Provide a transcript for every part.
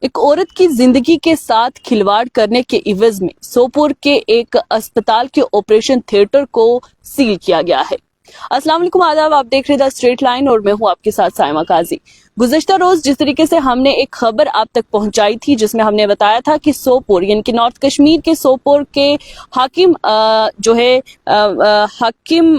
ایک عورت کی زندگی کے ساتھ کھلواڑ کرنے کے عوض میں سوپور کے ایک اسپتال کے آپریشن تھیٹر کو سیل کیا گیا ہے۔ السلام علیکم، آداب، آپ دیکھ رہے دا اسٹریٹ لائن اور میں ہوں آپ کے ساتھ سائمہ قاضی۔ گزشتہ روز جس طریقے سے ہم نے ایک خبر آپ تک پہنچائی تھی جس میں ہم نے بتایا تھا کہ سوپور یعنی کہ نارتھ کشمیر کے سوپور کے حاکم حاکم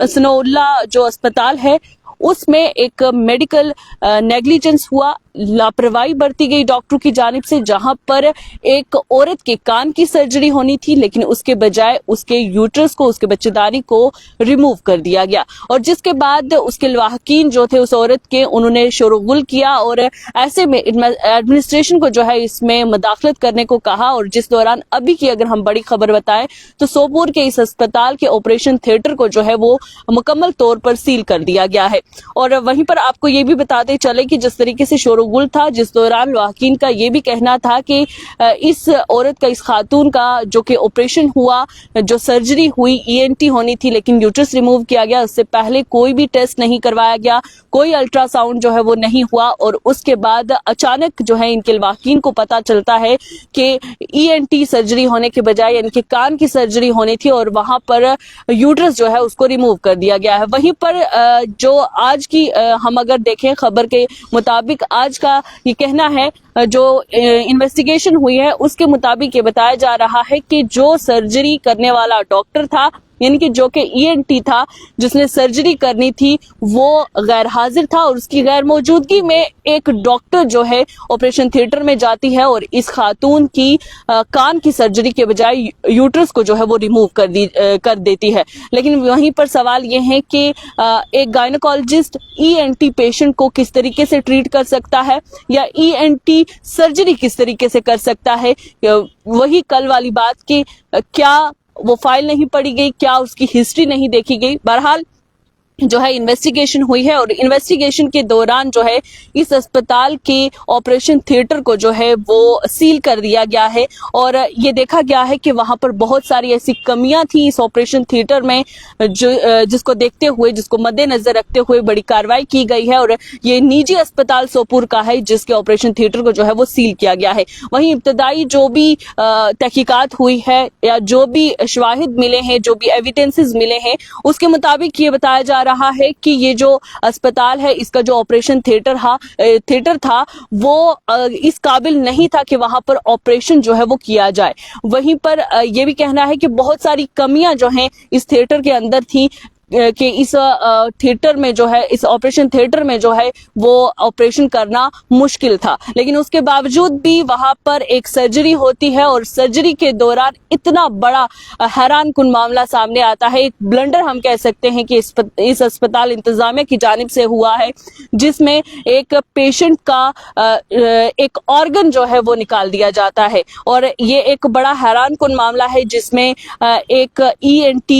ثناء اللہ جو اسپتال ہے اس میں ایک میڈیکل نیگلیجنس ہوا، لاپرواہی برتی گئی ڈاکٹر کی جانب سے، جہاں پر ایک عورت کے کان کی سرجری ہونی تھی لیکن اس کے بجائے اس کے یوٹرس کو، اس کے بچے دانی کو ریموو کر دیا گیا، اور جس کے بعد اس کے لواحقین جو تھے اس عورت کے، انہوں نے شور و غل کیا اور ایسے میں ایڈمنسٹریشن کو جو ہے اس میں مداخلت کرنے کو کہا، اور جس دوران ابھی کی اگر ہم بڑی خبر بتائیں تو سوپور کے اس اسپتال کے آپریشن تھیٹر کو جو ہے وہ مکمل طور پر سیل کر دیا گیا ہے۔ اور وہیں پر آپ کو یہ بھی بتاتے چلے کہ جس طریقے سے شور و غل تھا، جس دوران لواحقین کا یہ بھی کہنا تھا کہ اس عورت کا، اس خاتون کا جو کہ آپریشن ہوا، جو سرجری ہوئی ENT ہونی تھی لیکن یوٹرس ریموو کیا گیا، اس سے پہلے کوئی بھی ٹیسٹ نہیں کروایا گیا، کوئی الٹرا ساؤنڈ جو ہے وہ نہیں ہوا، اور اس کے بعد اچانک جو ہے ان کے لواحقین کو پتا چلتا ہے کہ ENT سرجری ہونے کے بجائے یعنی کہ کان کی سرجری ہونی تھی اور وہاں پر یوٹرس جو ہے اس کو ریموو کر دیا گیا ہے۔ وہیں پر جو آج کی ہم اگر دیکھیں خبر کے مطابق، آج کا یہ کہنا ہے جو انویسٹیگیشن ہوئی ہے اس کے مطابق یہ بتایا جا رہا ہے کہ جو سرجری کرنے والا ڈاکٹر تھا یعنی کہ جو کہ ENT تھا جس نے سرجری کرنی تھی وہ غیر حاضر تھا، اور اس کی غیر موجودگی میں ایک ڈاکٹر جو ہے آپریشن تھیٹر میں جاتی ہے اور اس خاتون کی کان کی سرجری کے بجائے یوٹرس کو جو ہے وہ ریموو کر دیتی ہے۔ لیکن وہیں پر سوال یہ ہے کہ ایک گائنیکولوجسٹ ENT پیشنٹ کو کس طریقے سے ٹریٹ کر سکتا ہے یا ENT سرجری کس طریقے سے کر سکتا ہے؟ وہی کل والی بات کہ کیا وہ فائل نہیں پڑھی گئی، کیا اس کی ہسٹری نہیں دیکھی گئی؟ بہرحال جو ہے انویسٹیگیشن ہوئی ہے، اور انویسٹیگیشن کے دوران جو ہے اس اسپتال کے آپریشن تھیٹر کو جو ہے وہ سیل کر دیا گیا ہے، اور یہ دیکھا گیا ہے کہ وہاں پر بہت ساری ایسی کمیاں تھیں اس آپریشن تھیٹر میں جس کو دیکھتے ہوئے، جس کو مد نظر رکھتے ہوئے بڑی کارروائی کی گئی ہے، اور یہ نجی اسپتال سوپور کا ہے جس کے آپریشن تھیٹر کو جو ہے وہ سیل کیا گیا ہے۔ وہیں ابتدائی جو بھی تحقیقات ہوئی ہے یا جو بھی شواہد ملے ہیں، جو بھی ایویڈنسز ملے ہیں، اس کے مطابق یہ بتایا جا رہا ہے کہ یہ جو اسپتال ہے اس کا جو آپریشن تھیٹر تھا وہ اس قابل نہیں تھا کہ وہاں پر آپریشن جو ہے وہ کیا جائے۔ وہیں پر یہ بھی کہنا ہے کہ بہت ساری کمیاں جو ہیں اس تھیٹر کے اندر تھیں کہ اس تھیٹر میں جو ہے، اس آپریشن تھیٹر میں جو ہے وہ آپریشن کرنا مشکل تھا، لیکن اس کے باوجود بھی وہاں پر ایک سرجری ہوتی ہے اور سرجری کے دوران اتنا بڑا حیران کن معاملہ سامنے آتا ہے، ایک بلنڈر ہم کہہ سکتے ہیں کہ اس اسپتال انتظامیہ کی جانب سے ہوا ہے، جس میں ایک پیشنٹ کا ایک آرگن جو ہے وہ نکال دیا جاتا ہے، اور یہ ایک بڑا حیران کن معاملہ ہے جس میں ایک ENT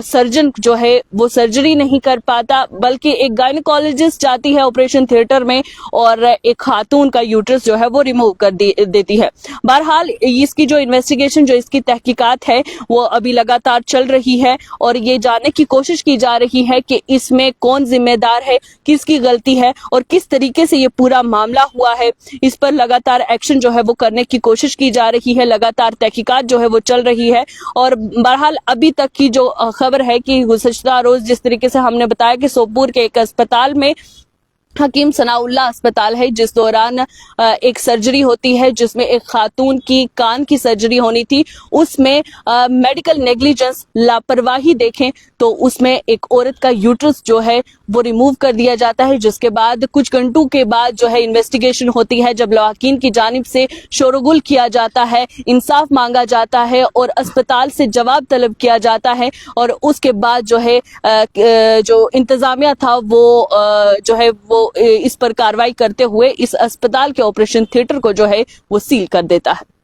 سرجن جو ہے وہ سرجری نہیں کر پاتا، بلکہ ایک گائنیکولوجسٹ جاتی ہے آپریشن تھیٹر میں اور ایک خاتون کا یوٹرس جو ہے وہ ریموو کر دیتی ہے۔ بہرحال اس کی جو انویسٹیگیشن، جو اس کی تحقیقات ہے وہ ابھی لگاتار چل رہی ہے، اور یہ جاننے کی کوشش کی جا رہی ہے کہ اس میں کون ذمہ دار ہے، کس کی غلطی ہے اور کس طریقے سے یہ پورا معاملہ ہوا ہے۔ اس پر لگاتار ایکشن جو ہے وہ کرنے کی کوشش کی جا رہی ہے، لگاتار تحقیقات جو ہے وہ چل رہی ہے، اور بہرحال ابھی تک کی جو خبر ہے کہ گزشتہ روز جس طریقے سے ہم نے بتایا کہ سوپور کے ایک اسپتال میں، حکیم ثناء اللہ اسپتال ہے، جس دوران ایک سرجری ہوتی ہے جس میں ایک خاتون کی کان کی سرجری ہونی تھی، اس میں میڈیکل نیگلیجنس، لاپرواہی دیکھیں تو اس میں ایک عورت کا یوٹرس جو ہے وہ ریموو کر دیا جاتا ہے، جس کے بعد کچھ گھنٹوں کے بعد جو ہے انویسٹیگیشن ہوتی ہے، جب لواحقین کی جانب سے شور و غل کیا جاتا ہے، انصاف مانگا جاتا ہے اور اسپتال سے جواب طلب کیا جاتا ہے، اور اس کے بعد جو ہے جو انتظامیہ تھا وہ جو ہے وہ اس پر کارروائی کرتے ہوئے اس اسپتال کے آپریشن تھیٹر کو جو ہے وہ سیل کر دیتا ہے۔